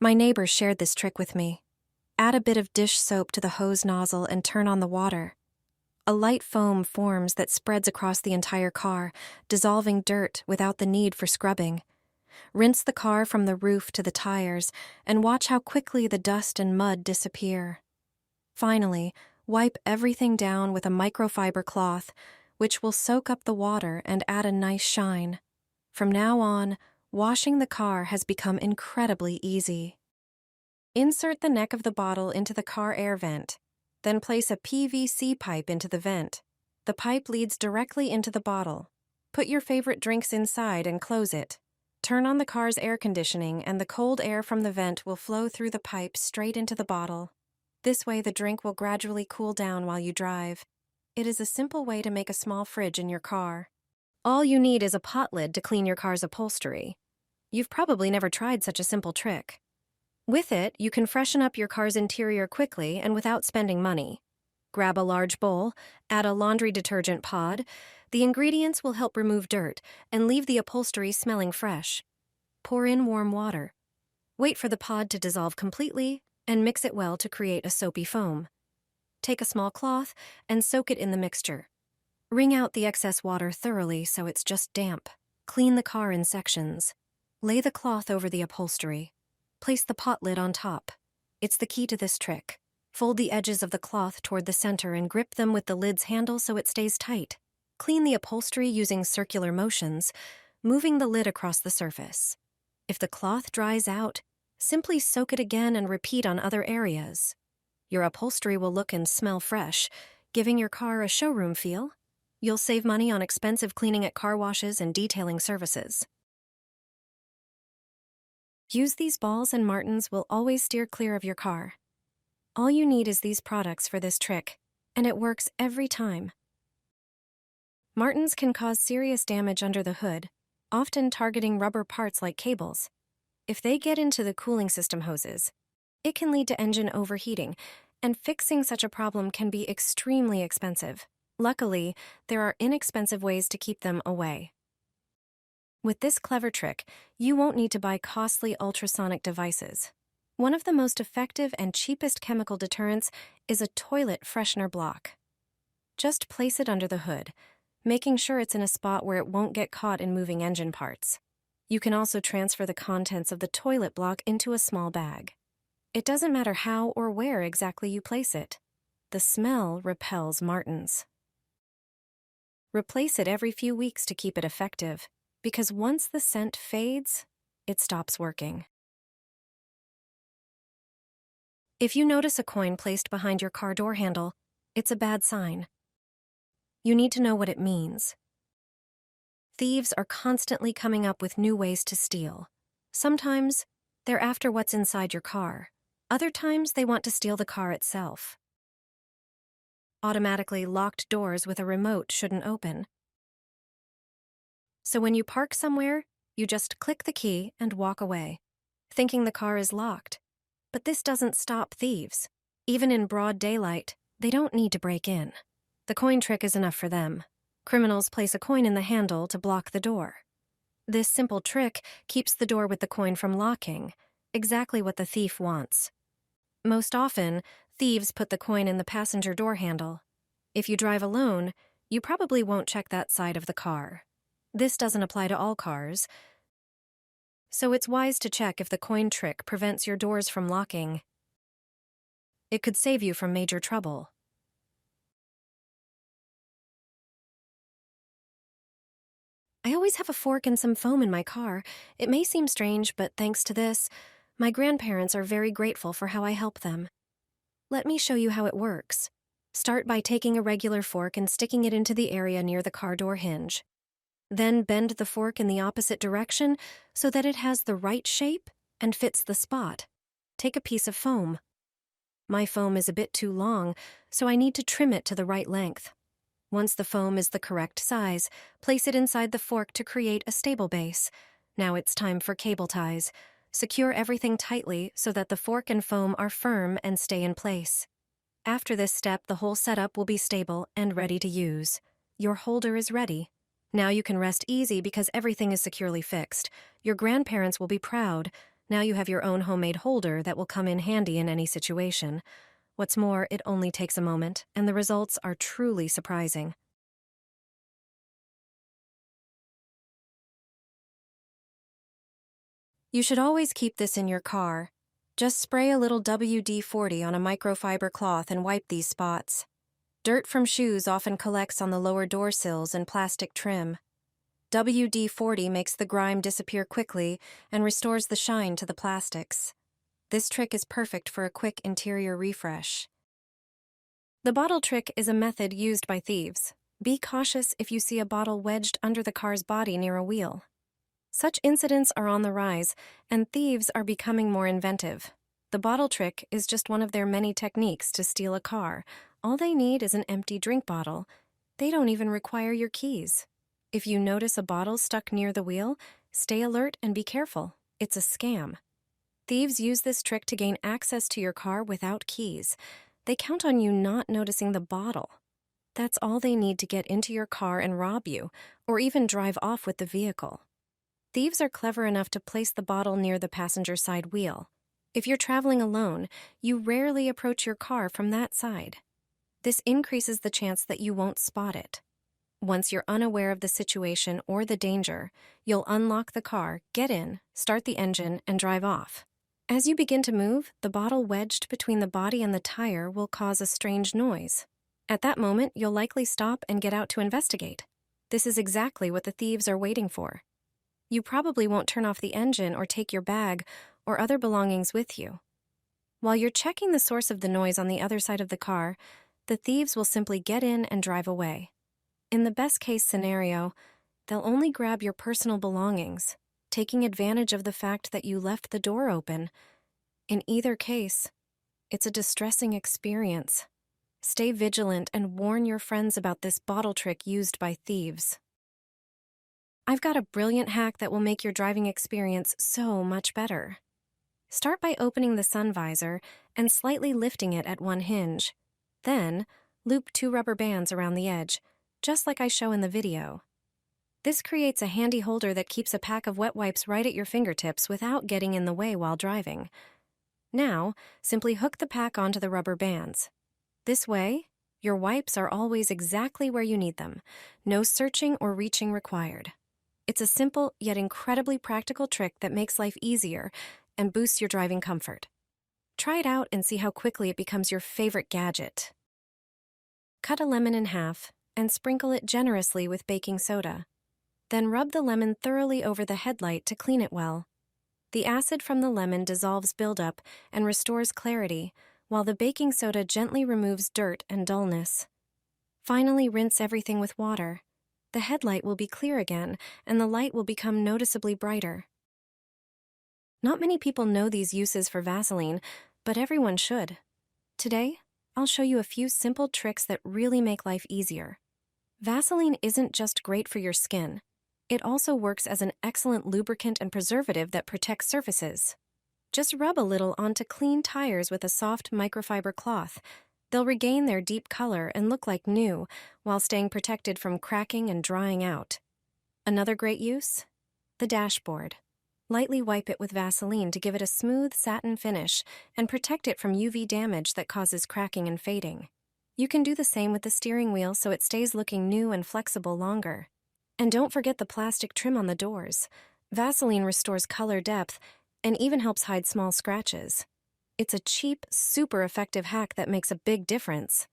My neighbor shared this trick with me. Add a bit of dish soap to the hose nozzle and turn on the water. A light foam forms that spreads across the entire car, dissolving dirt without the need for scrubbing. Rinse the car from the roof to the tires and watch how quickly the dust and mud disappear. Finally, wipe everything down with a microfiber cloth, which will soak up the water and add a nice shine. From now on, washing the car has become incredibly easy. Insert the neck of the bottle into the car air vent. Then place a PVC pipe into the vent. The pipe leads directly into the bottle. Put your favorite drinks inside and close it. Turn on the car's air conditioning and the cold air from the vent will flow through the pipe straight into the bottle. This way the drink will gradually cool down while you drive. It is a simple way to make a small fridge in your car. All you need is a pot lid to clean your car's upholstery. You've probably never tried such a simple trick. With it, you can freshen up your car's interior quickly and without spending money. Grab a large bowl, add a laundry detergent pod. The ingredients will help remove dirt and leave the upholstery smelling fresh. Pour in warm water. Wait for the pod to dissolve completely and mix it well to create a soapy foam. Take a small cloth and soak it in the mixture. Wring out the excess water thoroughly so it's just damp. Clean the car in sections. Lay the cloth over the upholstery. Place the pot lid on top. It's the key to this trick. Fold the edges of the cloth toward the center and grip them with the lid's handle so it stays tight. Clean the upholstery using circular motions, moving the lid across the surface. If the cloth dries out, simply soak it again and repeat on other areas. Your upholstery will look and smell fresh, giving your car a showroom feel. You'll save money on expensive cleaning at car washes and detailing services. Use these balls and martins will always steer clear of your car. All you need is these products for this trick, and it works every time. Martins can cause serious damage under the hood, often targeting rubber parts like cables. If they get into the cooling system hoses, it can lead to engine overheating, and fixing such a problem can be extremely expensive. Luckily, there are inexpensive ways to keep them away. With this clever trick, you won't need to buy costly ultrasonic devices. One of the most effective and cheapest chemical deterrents is a toilet freshener block. Just place it under the hood, making sure it's in a spot where it won't get caught in moving engine parts. You can also transfer the contents of the toilet block into a small bag. It doesn't matter how or where exactly you place it. The smell repels martins. Replace it every few weeks to keep it effective, because once the scent fades, it stops working. If you notice a coin placed behind your car door handle, it's a bad sign. You need to know what it means. Thieves are constantly coming up with new ways to steal. Sometimes, they're after what's inside your car. Other times, they want to steal the car itself. Automatically locked doors with a remote shouldn't open. So when you park somewhere, you just click the key and walk away, thinking the car is locked. But this doesn't stop thieves. Even in broad daylight, they don't need to break in. The coin trick is enough for them. Criminals place a coin in the handle to block the door. This simple trick keeps the door with the coin from locking, exactly what the thief wants. Most often, thieves put the coin in the passenger door handle. If you drive alone, you probably won't check that side of the car. This doesn't apply to all cars, so it's wise to check if the coin trick prevents your doors from locking. It could save you from major trouble. I always have a fork and some foam in my car. It may seem strange, but thanks to this, my grandparents are very grateful for how I help them. Let me show you how it works. Start by taking a regular fork and sticking it into the area near the car door hinge. Then bend the fork in the opposite direction so that it has the right shape and fits the spot. Take a piece of foam. My foam is a bit too long, so I need to trim it to the right length. Once the foam is the correct size, place it inside the fork to create a stable base. Now it's time for cable ties. Secure everything tightly so that the fork and foam are firm and stay in place. After this step, the whole setup will be stable and ready to use. Your holder is ready. Now you can rest easy because everything is securely fixed. Your grandparents will be proud. Now you have your own homemade holder that will come in handy in any situation. What's more, it only takes a moment, and the results are truly surprising. You should always keep this in your car. Just spray a little WD-40 on a microfiber cloth and wipe these spots. Dirt from shoes often collects on the lower door sills and plastic trim. WD-40 makes the grime disappear quickly and restores the shine to the plastics. This trick is perfect for a quick interior refresh. The bottle trick is a method used by thieves. Be cautious if you see a bottle wedged under the car's body near a wheel. Such incidents are on the rise, and thieves are becoming more inventive. The bottle trick is just one of their many techniques to steal a car. All they need is an empty drink bottle. They don't even require your keys. If you notice a bottle stuck near the wheel, stay alert and be careful. It's a scam. Thieves use this trick to gain access to your car without keys. They count on you not noticing the bottle. That's all they need to get into your car and rob you, or even drive off with the vehicle. Thieves are clever enough to place the bottle near the passenger side wheel. If you're traveling alone, you rarely approach your car from that side. This increases the chance that you won't spot it. Once you're unaware of the situation or the danger, you'll unlock the car, get in, start the engine, and drive off. As you begin to move, the bottle wedged between the body and the tire will cause a strange noise. At that moment, you'll likely stop and get out to investigate. This is exactly what the thieves are waiting for. You probably won't turn off the engine or take your bag or other belongings with you. While you're checking the source of the noise on the other side of the car, the thieves will simply get in and drive away. In the best-case scenario, they'll only grab your personal belongings, taking advantage of the fact that you left the door open. In either case, it's a distressing experience. Stay vigilant and warn your friends about this bottle trick used by thieves. I've got a brilliant hack that will make your driving experience so much better. Start by opening the sun visor and slightly lifting it at one hinge. Then, loop 2 rubber bands around the edge, just like I show in the video. This creates a handy holder that keeps a pack of wet wipes right at your fingertips without getting in the way while driving. Now, simply hook the pack onto the rubber bands. This way, your wipes are always exactly where you need them. No searching or reaching required. It's a simple yet incredibly practical trick that makes life easier and boosts your driving comfort. Try it out and see how quickly it becomes your favorite gadget. Cut a lemon in half and sprinkle it generously with baking soda. Then rub the lemon thoroughly over the headlight to clean it well. The acid from the lemon dissolves buildup and restores clarity, while the baking soda gently removes dirt and dullness. Finally, rinse everything with water. The headlight will be clear again, and the light will become noticeably brighter. Not many people know these uses for Vaseline, but everyone should. Today, I'll show you a few simple tricks that really make life easier. Vaseline isn't just great for your skin. It also works as an excellent lubricant and preservative that protects surfaces. Just rub a little onto clean tires with a soft microfiber cloth. They'll regain their deep color and look like new, while staying protected from cracking and drying out. Another great use? The dashboard. Lightly wipe it with Vaseline to give it a smooth satin finish and protect it from UV damage that causes cracking and fading. You can do the same with the steering wheel so it stays looking new and flexible longer. And don't forget the plastic trim on the doors. Vaseline restores color depth and even helps hide small scratches. It's a cheap, super effective hack that makes a big difference.